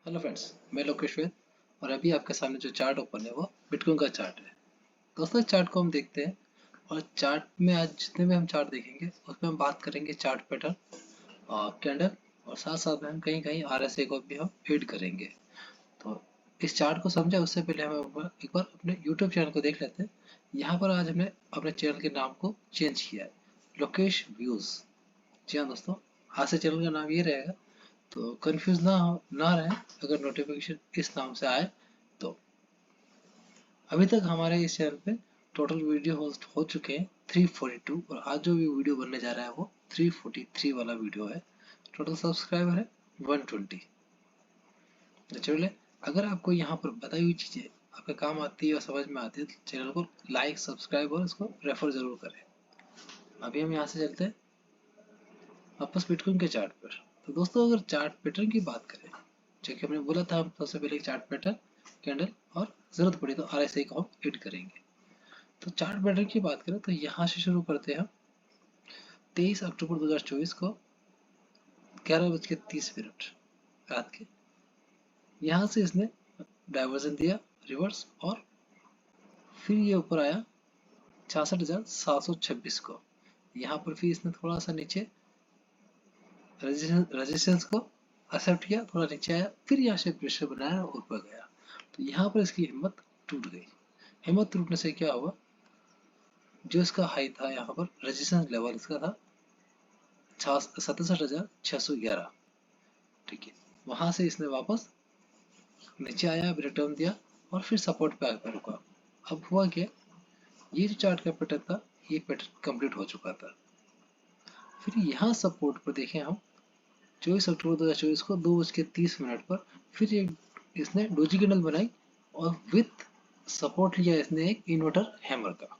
Hello friends, मैं लोकेश वेद और अभी आपके सामने जो चार्ट ओपन है वो बिटकॉइन का चार्ट है। दोस्तों, इस चार्ट को हम देखते हैं और चार्ट में आज जितने भी हम चार्ट देखेंगे उसमें हम बात करेंगे चार्ट पैटर्न और कैंडल और साथ साथ में हम कहीं कहीं आरएसआई को भी हम ऐड करेंगे। तो इस चार्ट को समझे उससे पहले हम एक बार अपने यूट्यूब चैनल को देख लेते हैं। यहाँ पर आज हमने अपने चैनल के नाम को चेंज किया है, लोकेश व्यूज़। जी हाँ दोस्तों, आज से चैनल का नाम ये रहेगा, तो कंफ्यूज ना रहे अगर नोटिफिकेशन इस नाम से आए तो। अभी तक हमारे इस चैनल पे टोटल वीडियो होस्ट हो चुके हैं 342 और आज जो भी वीडियो बनने जा रहा है वो 343 वाला वीडियो है। टोटल सब्सक्राइबर है 120। तो चलिए, अगर आपको यहाँ पर बताई हुई चीज़ें आपके काम आती है और समझ में आती है तो चैनल को लाइक सब्सक्राइब और इसको रेफर जरूर करें। अभी हम यहाँ से चलते हैं वापस बिटकॉइन के चार्ट पर। तो दोस्तों, अगर चार्ट पैटर्न की बात करें, जो कि हमने बोला था, हम सबसे पहले चार्ट पैटर्न, कैंडल और जरूरत पड़ी तो आरएसआई को हम ऐड करेंगे। तो चार्ट पैटर्न की बात करें तो यहाँ से शुरू करते हैं हम 23 अक्टूबर 2024 को 11:30 रात के। यहाँ से इसने डाइवर्जन दिया रिवर्स और फिर ये ऊपर आया 66,726 को। यहाँ पर फिर इसने थोड़ा सा नीचे रेजिस्टेंस को एक्सेप्ट किया, थोड़ा नीचे आया, फिर यहाँ से प्रेशर बनाया और ऊपर गया। तो यहाँ पर इसकी हिम्मत टूट गई। हिम्मत टूटने से क्या हुआ, जो इसका हाई था यहाँ पर रेजिस्टेंस लेवल इसका था 67,611। ठीक है, वहां से इसने वापस नीचे आया, रिटर्न दिया और फिर सपोर्ट पे आकर रुका। अब हुआ क्या, ये जो चार्ट का पैटर्न था ये पैटर्न कंप्लीट हो चुका था। फिर यहाँ सपोर्ट पर देखें हम 24 अक्टूबर 2024 को 2:30 पर फिर एक इसने डोजी कैंडल बनाई और विथ सपोर्ट लिया इसने एक इन्वर्टर हैमर का,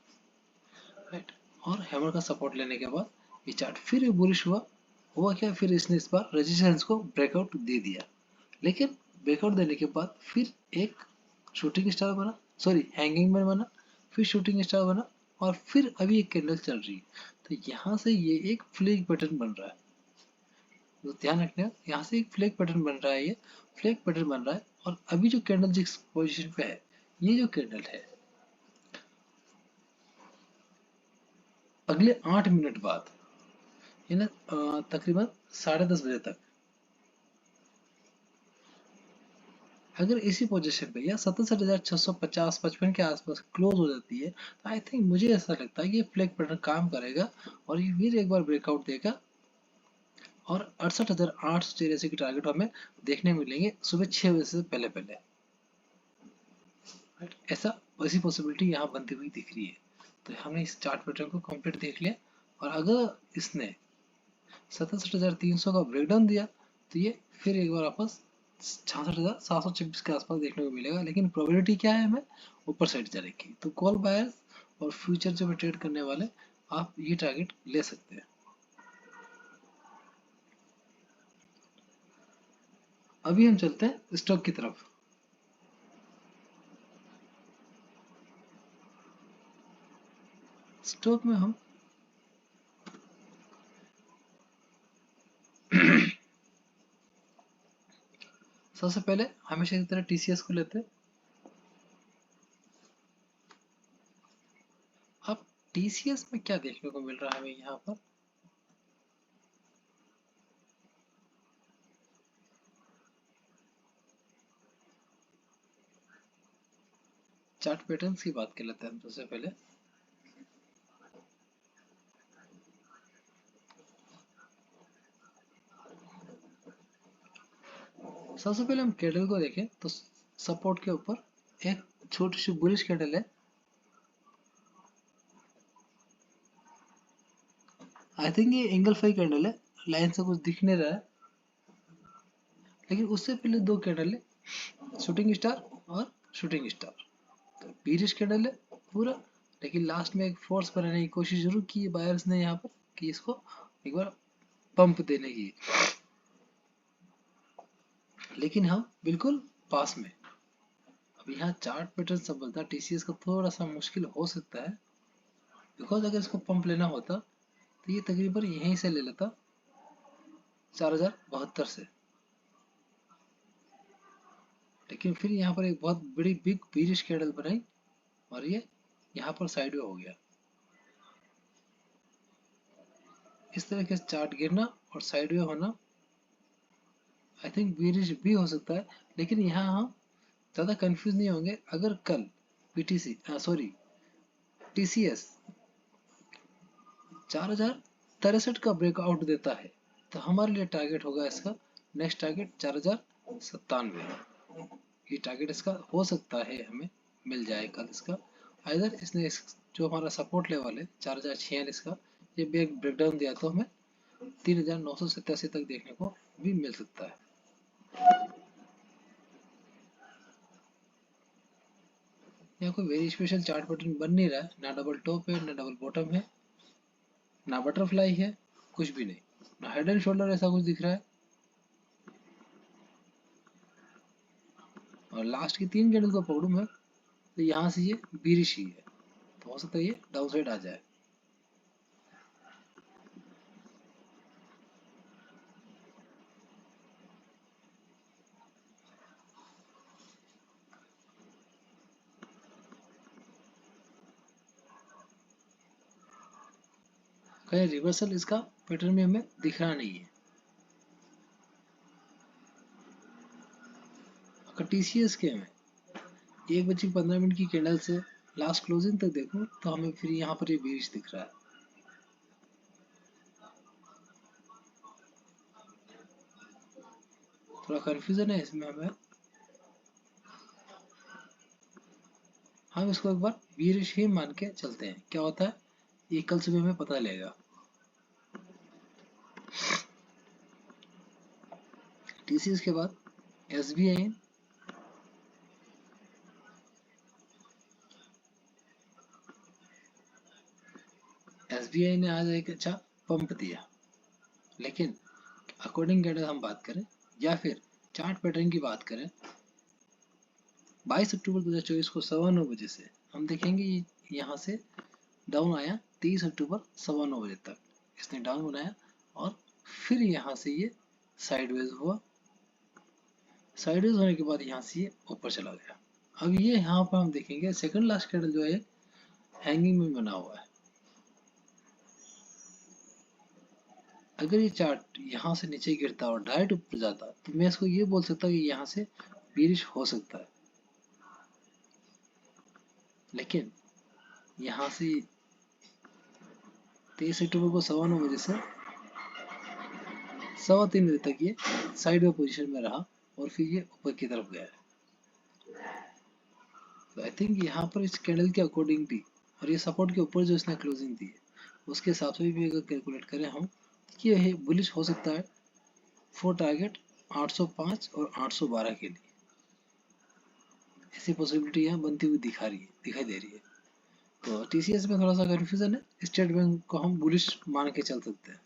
राइट। और हैमर का सपोर्ट लेने के बाद ये चार्ट फिर बुलिश हुआ क्या, फिर इसने इस बार रेजिस्टेंस को ब्रेकआउट दे दिया। लेकिन ब्रेकआउट देने के बाद फिर एक शूटिंग स्टार बना, सॉरी हैंगिंग मैन बना, फिर शूटिंग स्टार बना और फिर अभी एक कैंडल चल रही है। तो यहाँ से ये एक फ्लैग पैटर्न बन रहा है। तो ध्यान रखना, यहाँ से एक फ्लैग पैटर्न बन रहा है, ये फ्लैग पैटर्न बन रहा है। और अभी जो कैंडल जिस पोजीशन पे है, ये जो कैंडल है अगले 8 मिनट बाद, ये ना तकरीबन 10:30 बजे तक अगर इसी पोजीशन पे या 67,650-55 के आसपास क्लोज हो जाती है तो आई थिंक, मुझे ऐसा लगता है कि ये फ्लैग पैटर्न काम करेगा और ये फिर एक बार ब्रेकआउट देगा और 68,883 की टारगेट हमें देखने मिलेंगे सुबह 6 बजे से पहले पहले। ऐसा वैसी पॉसिबिलिटी यहाँ बनती हुई दिख रही है। तो हमने इस चार्ट पैटर्न को कंप्लीट देख लिया और अगर इसने 67,300 का ब्रेकडाउन दिया तो ये फिर एक बार वापस 66,726 के आसपास देखने को मिलेगा। लेकिन प्रोबेबिलिटी क्या है, हमें ऊपर साइड जाने की। तो कॉल बायर्स और फ्यूचर जो ट्रेड करने वाले, आप ये टारगेट ले सकते हैं। अभी हम चलते हैं स्टॉक की तरफ। स्टॉक में हम सबसे पहले हमेशा की तरह टीसीएस को लेते हैं। अब टीसीएस में क्या देखने को मिल रहा है हमें यहाँ पर, चार्ट पैटर्न्स की बात कर लेते हैं हम सबसे पहले। सबसे पहले हम कैंडल को देखें तो सपोर्ट के ऊपर एक छोटी सी बुलिश कैंडल है। आई थिंक ये एंगल फाई कैंडल है, लाइन से कुछ दिख नहीं रहा है। लेकिन उससे पहले दो कैंडल है, शूटिंग स्टार और शूटिंग स्टार। तो बीरिश कैंडल है पूरा। लेकिन लास्ट में एक फोर्स बनाने की कोशिश जरूर की है बायर्स ने यहाँ पर कि इसको एक बार पंप देने की। लेकिन हम बिल्कुल पास में। अब यहाँ चार्ट पैटर्न समझना टीसीएस का थोड़ा सा मुश्किल हो सकता है, बिकॉज अगर इसको पंप लेना होता तो ये तकरीबन यहीं से ले लेता 4072 से। लेकिन फिर यहाँ पर एक बहुत बड़ी बिग बीरिश कैंडल बनाई और ये यहाँ पर साइडवे हो गया। इस तरह के चार्ट गिरना और साइडवे होना आई थिंक बीरिश भी हो सकता है, लेकिन यहाँ हम ज़्यादा कंफ्यूज नहीं होंगे। अगर कल पीटीसी सॉरी टीसीएस 4063 का ब्रेकआउट देता है तो हमारे लिए टारगेट होगा इसका नेक्स्ट टारगेट 4097। ये टारगेट इसका हो सकता है हमें मिल जाए कल इसका। आइदर इसने जो हमारा सपोर्ट लेवल है 4046 का ये भी एक ब्रेकडाउन दिया तो हमें 3987 तक देखने को भी मिल सकता है। यहाँ कोई वेरी स्पेशल चार्ट पैटर्न बन नहीं रहा है, ना डबल टॉप है ना डबल बॉटम है ना बटरफ्लाई है, कुछ भी नहीं, ना हेड एंड शोल्डर ऐसा कुछ दिख रहा है। और लास्ट की 3 कैंडल को पकड़ूं मैं तो यहाँ से ये बीरिश ही है, तो हो सकता है ये डाउन साइड आ जाए। कहीं रिवर्सल इसका पैटर्न में हमें दिख रहा नहीं है। अगर टीसीएस के में 1:15 की कैंडल से लास्ट क्लोजिंग तक देखूं तो हमें फिर यहाँ पर ये बीरिश दिख रहा है। थोड़ा कंफ्यूजन है इसमें हमें। हम इसको एक बार बीरिश ही मान के चलते हैं, क्या होता है ये कल सुबह में पता लगेगा। टीसीएस के बाद एसबीआई ने आज एक अच्छा पंप दिया, लेकिन अकॉर्डिंग कैंडल हम बात करें या फिर चार्ट पैटर्न की बात करें 22 अक्टूबर 2024 को 9:15 से हम देखेंगे यहाँ से डाउन आया 23 अक्टूबर 9:15 तक इसने डाउन बनाया और फिर यहाँ से ये साइडवेज हुआ। साइडवेज होने के बाद यहाँ से ये ऊपर चला गया। अब ये यहाँ पर हम देखेंगे सेकंड लास्ट कैंडल जो है हैंगिंग में बना हुआ है। अगर ये चार्ट यहाँ से नीचे गिरता और डायरेक्ट ऊपर जाता तो मैं इसको ये बोल सकता कि यहाँ से बीरिश हो सकता है, लेकिन यहाँ से 23 अक्टूबर को 9:15 से 3:15 तक ये साइड में पोजीशन में रहा और फिर ये ऊपर की तरफ गया है। तो आई थिंक यहाँ पर इस कैंडल के अकॉर्डिंग भी और ये सपोर्ट के ऊपर जो इसने क्लोजिंग दी है उसके हिसाब से भी अगर कैलकुलेट करें हम कि ये बुलिश हो सकता है फॉर टारगेट 805 और 812 के लिए। ऐसी पॉसिबिलिटी यहाँ बनती हुई दिखाई दे रही है। तो टीसीएस में थोड़ा सा कंफ्यूजन है, स्टेट बैंक को हम बुलिश मान के चल सकते हैं।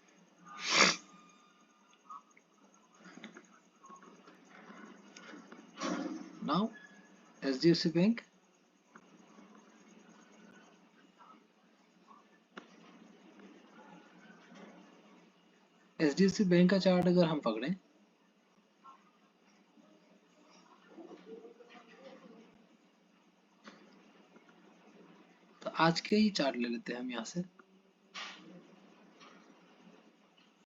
नाउ एचडीएफसी बैंक का चार्ट अगर हम पकड़ें तो आज के ही चार्ट ले लेते हैं हम यहाँ से।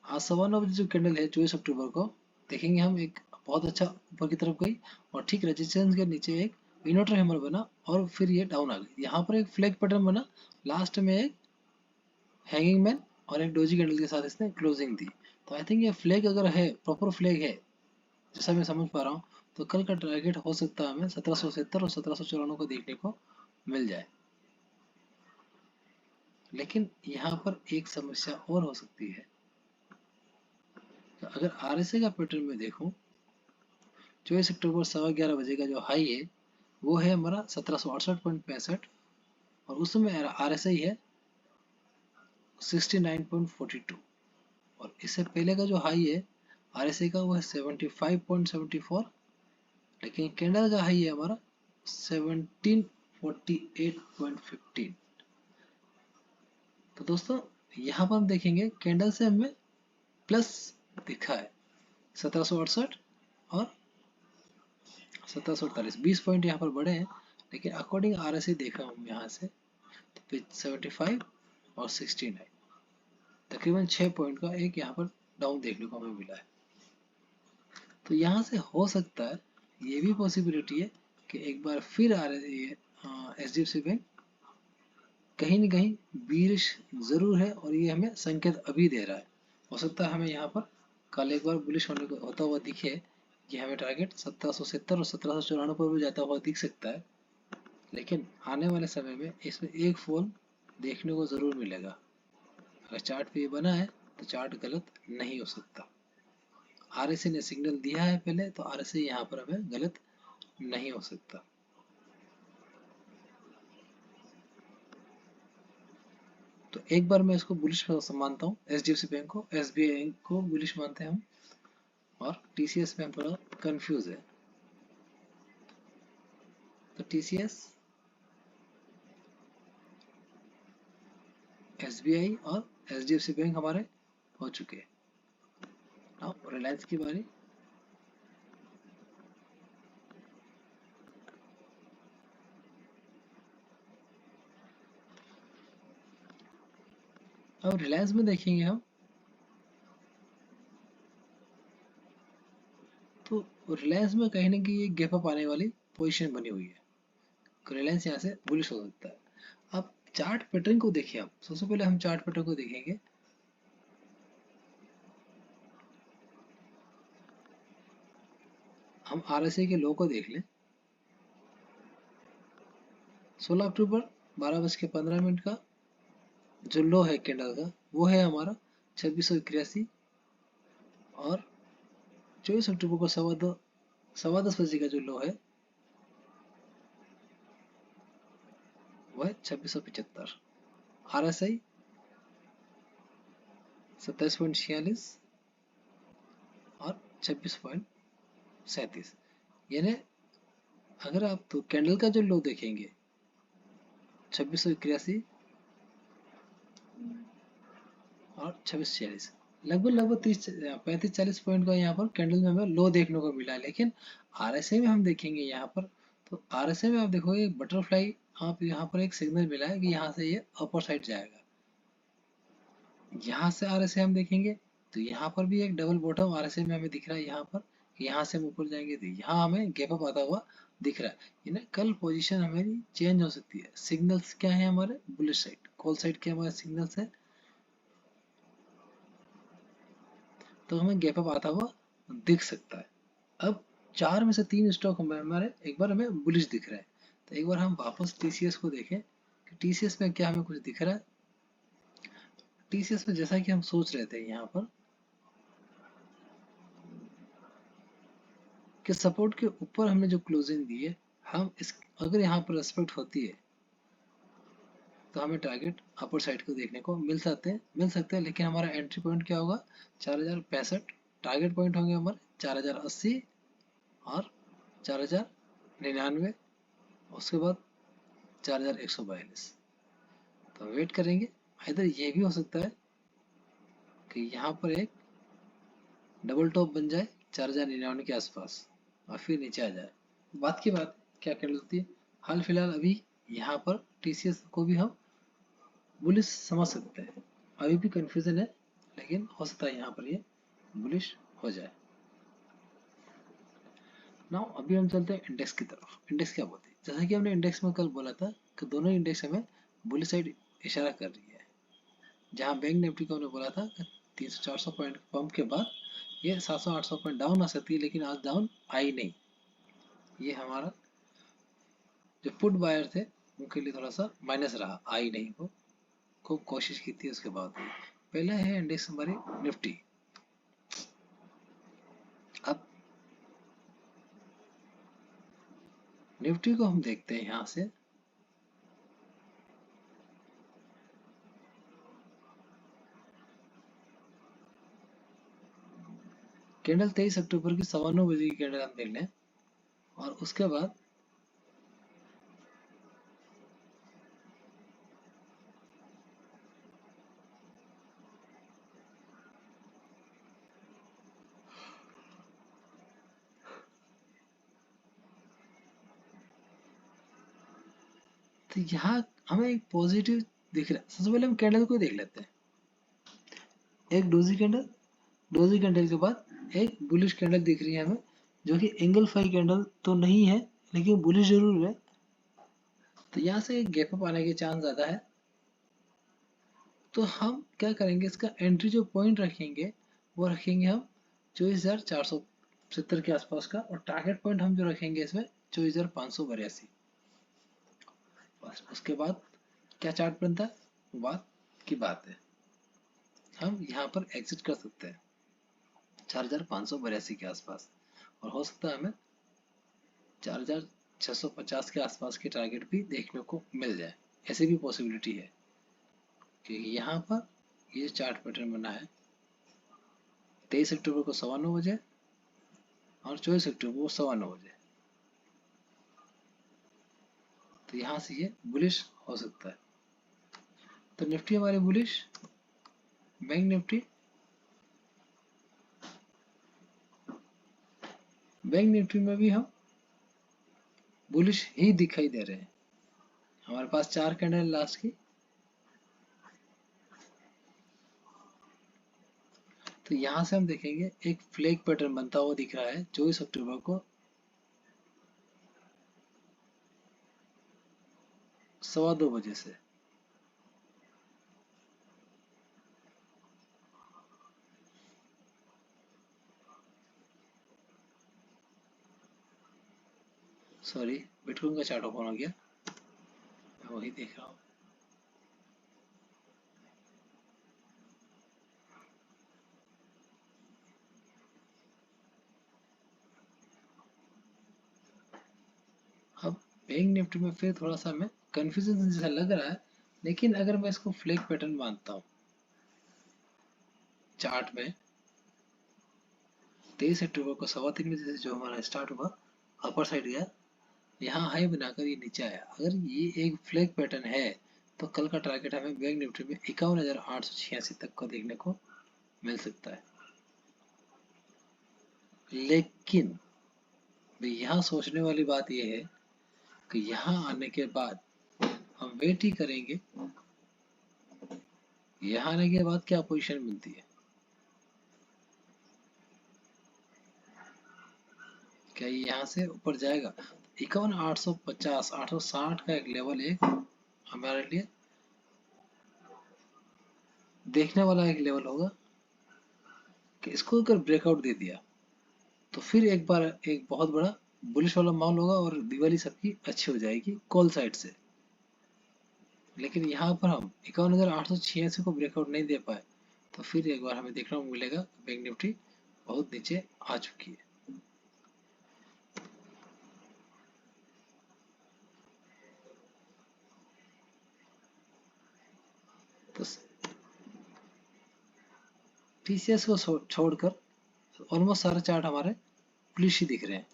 आज 9:15 जो कैंडल है 24 अक्टूबर को देखेंगे हम एक बहुत अच्छा ऊपर की तरफ गई और ठीक रेजिस्टेंस के नीचे एक इन्वर्टर हैमर बना और फिर ये डाउन आ गई। यहाँ पर एक फ्लैग पैटर्न बना, लास्ट में एक हैंगिंग मैन और एक डोजी कैंडल के साथ इसने क्लोजिंग दी। तो आई थिंक ये फ्लैग अगर है प्रॉपर फ्लैग है जैसा मैं समझ पा रहा हूँ तो कल का टारगेट हो सकता है हमें 1770 और 1794 को देखने को मिल जाए। लेकिन यहाँ पर एक समस्या और हो सकती है। तो अगर आरएसए का पैटर्न में देखूं 24 अक्टूबर 11:15 का जो हाई है वो है हमारा 1768.65 और उस समय आरएसआई है 69.42 और इससे पहले का जो हाई है आरएसआई का वो है 75.74, लेकिन कैंडल का हाई है हमारा 1748.15। तो दोस्तों यहाँ पर हम देखेंगे कैंडल से हमें प्लस दिखा है 1768 और 1748, 20 पॉइंट यहाँ पर बढ़े हैं, लेकिन अकॉर्डिंग आरएसआई देखा हम यहाँ से तो 75 और 69, तकरीबन 6 पॉइंट का एक यहाँ पर डाउन देखने को हमें मिला है। तो यहाँ से हो सकता है, ये भी पॉसिबिलिटी है कि एक बार फिर एचडीएफसी बैंक कहीं न कहीं बीरिश जरूर है और ये हमें संकेत अभी दे रहा है। हो सकता है हमें यहाँ पर कल एक बार बुलिश होने को होता हुआ दिखे, ये हमें टारगेट 1770 और 1794 पर भी जाता हुआ दिख सकता है, लेकिन आने वाले समय में इसमें एक फॉल देखने को जरूर मिलेगा। अगर चार्ट पे ये बना है तो चार्ट गलत नहीं हो सकता। आरएसआई ने सिग्नल दिया है पहले, तो आरएसआई यहाँ पर हमें गलत नहीं हो सकता। तो एक बार मैं इसको बुलिश मानता हूँ, एचडीएफसी बैंक को, एसबीआई को बुलिश मानते हैं हम, और टीसीएस में हम थोड़ा कंफ्यूज है। तो टीसीएस, एसबीआई और एचडीएफसी बैंक हमारे हो चुके हैं। अब रिलायंस की बारी। अब रिलायंस में देखेंगे हम, तो रिलायंस में कहीं ना कहीं एक गैप अप आने वाली पोजीशन बनी हुई है, तो रिलायंस यहाँ से बुलिश हो सकता है। अब चार्ट पैटर्न को देखिए, हम सबसे पहले हम चार्ट पैटर्न को देखेंगे। हम आरएसआई के लो को देख लें। 16 अक्टूबर 12:15 का जो लो है कैंडल का, वो है हमारा 2681, और 24 अक्टूबर को सवा दस बजे का जो लो है वो है 2675। आरएसआई 27.46 और 26.37। यानी अगर आप तो कैंडल का जो लो देखेंगे 2681 और 2646, लगभग 35-40 पॉइंट का यहाँ पर कैंडल में हमें लो देखने को मिला है। लेकिन आरएसआई में हम देखेंगे यहाँ पर, तो आरएसआई में आप देखोगे बटरफ्लाई, आप यहाँ पर एक सिग्नल मिला है कि यहाँ से ये अपर साइड जाएगा। यहाँ से आरएसआई हम देखेंगे तो यहाँ पर भी एक डबल बॉटम आरएसआई में हमें दिख रहा है, यहाँ पर यहाँ से हम ऊपर जाएंगे तो यहाँ हमें गैप अप आता हुआ दिख रहा है। यानी कल पोजीशन हमारी चेंज हो सकती है। सिग्नल्स क्या है हमारे बुलिश साइड, कॉल साइड के हमारे सिग्नल्स है, तो हमें गैप अप आता हुआ दिख सकता है। अब 4 में से 3 स्टॉक हमारे एक बार हमें बुलिश दिख रहा है, तो एक बार हम वापस टीसीएस को देखें कि टीसीएस में क्या हमें कुछ दिख रहा है। टीसीएस में जैसा कि हम सोच रहे थे यहाँ पर कि सपोर्ट के ऊपर हमने जो क्लोजिंग दी है, हम इस अगर यहाँ पर रेस्पेक्ट होती है तो हमें टारगेट अपर साइड को देखने को मिल सकते हैं। लेकिन हमारा एंट्री पॉइंट क्या होगा, 4065। टारगेट पॉइंट होंगे हमारे 4080 और 4099, उसके बाद 4142। तो वेट करेंगे। इधर ये भी हो सकता है कि यहाँ पर एक डबल टॉप बन जाए 4099 के आसपास और फिर नीचे आ जाए। बात की बात क्या कर लेती है, हाल फिलहाल अभी यहाँ पर टीसीएस को भी हम बुलिश समझ सकते हैं। अभी भी कंफ्यूजन है, लेकिन हो सकता है यहाँ पर ये बुलिश हो जाए। नाउ अभी हम चलते हैं इंडेक्स की तरफ। इंडेक्स क्या बोलते हैं, जैसा कि हमने इंडेक्स में कल बोला था कि दोनों इंडेक्स हमें बुलिश साइड इशारा कर रही है। जहाँ बैंक निफ्टी को हमने बोला था कि 300-400 पॉइंट पंप के बाद ये 700-800 पॉइंट डाउन आ सकती है, लेकिन आज डाउन आई नहीं। ये हमारा जो पुट बायर थे उनके लिए थोड़ा सा माइनस रहा, आई नहीं, वो खूब कोशिश की थी उसके बाद। पहला है इंडेक्स हमारी निफ्टी। अब निफ्टी को हम देखते हैं यहाँ से, कैंडल 23 अक्टूबर की 9:15 की कैंडल हम देख लें, और उसके बाद तो यहाँ हमें एक पॉजिटिव दिख रहा है। सबसे पहले हम कैंडल को देख लेते हैं। एक डोजी कैंडल के बाद एक बुलिश कैंडल दिख रही है हमें, जो कि एंगल फाई कैंडल तो नहीं है लेकिन बुलिश जरूर है। तो यहाँ से गैप अप आने के चांस ज्यादा है। तो हम क्या करेंगे, इसका एंट्री जो पॉइंट रखेंगे वो रखेंगे हम 24,470 के आसपास का, और टारगेट पॉइंट हम जो रखेंगे इसमें 24,582। बस उसके बाद क्या चार्ट बनता है वो बात की बात है। हम यहाँ पर एग्जिट कर सकते हैं 4,582 के आसपास, और हो सकता है हमें 4,650 के आसपास के टारगेट भी देखने को मिल जाए। ऐसी भी पॉसिबिलिटी है, क्योंकि यहाँ पर ये चार्ट पैटर्न बना है 23 अक्टूबर को 9:15 बजे और 24 अक्टूबर को 9:15 बजे। तो यहाँ से ये बुलिश हो सकता है। तो निफ्टी हमारे बुलिश, बैंक निफ्टी में भी हम बुलिश ही दिखाई दे रहे हैं। हमारे पास 4 कैंडल लास्ट की। तो यहाँ से हम देखेंगे एक फ्लैग पैटर्न बनता हुआ दिख रहा है 24 अक्टूबर को 2:15 बजे से। सॉरी, बिटकॉइन का चार्ट ओपन हो गया, मैं वही देख रहा हूँ। अब बैंक निफ्टी में फिर थोड़ा सा हमें कंफ्यूजन जैसा लग रहा है, लेकिन अगर मैं इसको फ्लैग पैटर्न मानता हूँ चार्ट में 23 अक्टूबर को 3:15 बजे से जो हमारा स्टार्ट हुआ, अपर साइड गया, यहाँ हाई बनाकर ये नीचे आया। अगर ये एक फ्लैग पैटर्न है तो कल का टारगेट हमें बैंक निफ्टी में 51,886 तक का देखने को मिल सकता है। लेकिन यहाँ सोचने वाली बात यह है कि यहाँ आने के बाद हम वेट ही करेंगे, यहाँ आने के बाद क्या पोजीशन मिलती है। क्या ये यहाँ से ऊपर जाएगा? 51,850 860 का एक लेवल एक हमारे लिए देखने वाला एक लेवल होगा कि इसको अगर ब्रेकआउट दे दिया तो फिर एक बार एक बहुत बड़ा बुलिश वाला माहौल होगा और दिवाली सबकी अच्छी हो जाएगी कॉल साइड से। लेकिन यहाँ पर हम 51,886 को ब्रेकआउट नहीं दे पाए तो फिर एक बार हमें देखने को मिलेगा बैंक निफ्टी बहुत नीचे आ चुकी है। तो टीसीएस को छोड़कर ऑलमोस्ट सारे चार्ट हमारे पुलिस ही दिख रहे हैं,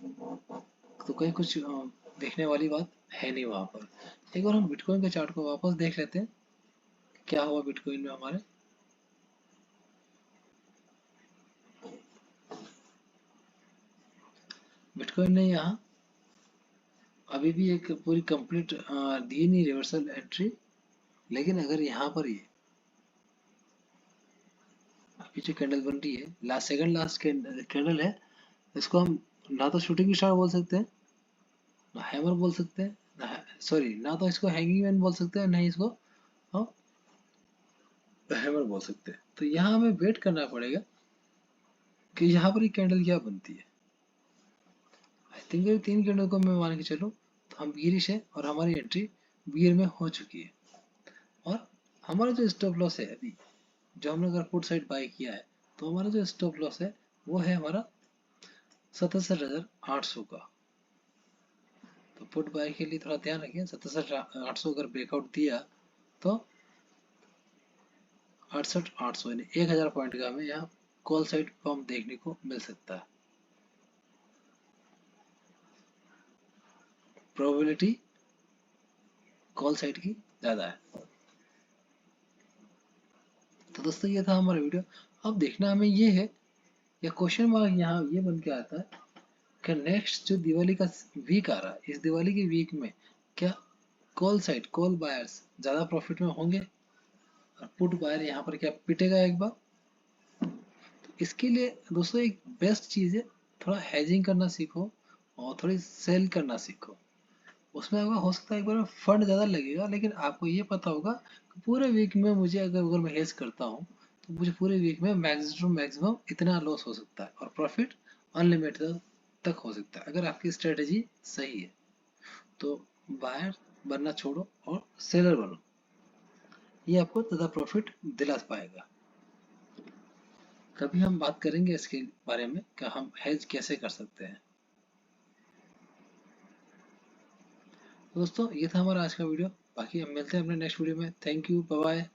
तो कहीं कुछ देखने वाली बात है नहीं वहां पर। एक बार हम बिटकॉइन के चार्ट को वापस देख लेते हैं, क्या हुआ बिटकॉइन में हमारे। बिटकॉइन ने यहाँ अभी भी एक पूरी कंप्लीट दी नहीं रिवर्सल एंट्री, लेकिन अगर यहाँ पर ये अभी जो कैंडल बन रही है लास्ट सेकंड लास्ट कैंडल है, इसको हम ना तो शूटिंग स्टार बोल सकते हैं, ना हैमर बोल सकते हैं, ना सॉरी ना तो इसको हैंगिंग मैन बोल सकते हैं, ना ही इसको हम हैमर बोल सकते हैं। तो यहाँ हमें वेट करना पड़ेगा कि यहाँ पर ये कैंडल क्या बनती है। आई थिंक 3 कैंडल को मैं मान के चलूँ तो हम बियरिश है और हमारी एंट्री बियर में हो चुकी है, और हमारा जो स्टॉप लॉस है अभी जो हमने अगर पुट साइड बाय किया है तो हमारा जो स्टॉप लॉस है वो है हमारा 77,800 का। तो पुट बाय के लिए थोड़ा ध्यान रखिए, 77,800 अगर ब्रेकआउट दिया तो 68,800 यानी 1,000 पॉइंट का हमें यहाँ कॉल साइड पंप देखने को मिल सकता है। प्रोबेबिलिटी कॉल साइड की ज्यादा है। तो दोस्तों ये था हमारा वीडियो। अब देखना हमें ये है, या क्वेश्चन मार्क यहाँ ये बन के आता है कि नेक्स्ट जो दिवाली का वीक आ रहा है, इस दिवाली के वीक में क्या कॉल साइड, कॉल बायर्स ज्यादा प्रॉफिट में होंगे और पुट बायर यहाँ पर क्या पिटेगा एक बार। तो इसके लिए दोस्तों एक बेस्ट चीज है, थोड़ा हेजिंग करना सीखो और थोड़ी सेल करना सीखो। उसमें आपका हो सकता है एक बार फंड ज्यादा लगेगा, लेकिन आपको ये पता होगा कि पूरे वीक में मुझे अगर मैं हेज करता हूँ तो मुझे पूरे वीक में मैक्सिमम मैक्सिमम इतना लॉस हो सकता है और प्रॉफिट अनलिमिटेड तक हो सकता है अगर आपकी स्ट्रेटेजी सही है। तो बायर बनना छोड़ो और सेलर बनो, ये आपको ज़्यादा प्रॉफिट दिला पाएगा। कभी हम बात करेंगे इसके बारे में कि हम हेज कैसे कर सकते हैं। दोस्तों ये था हमारा आज का वीडियो, बाकी हम मिलते हैं अपने नेक्स्ट वीडियो में। Thank you, bye bye.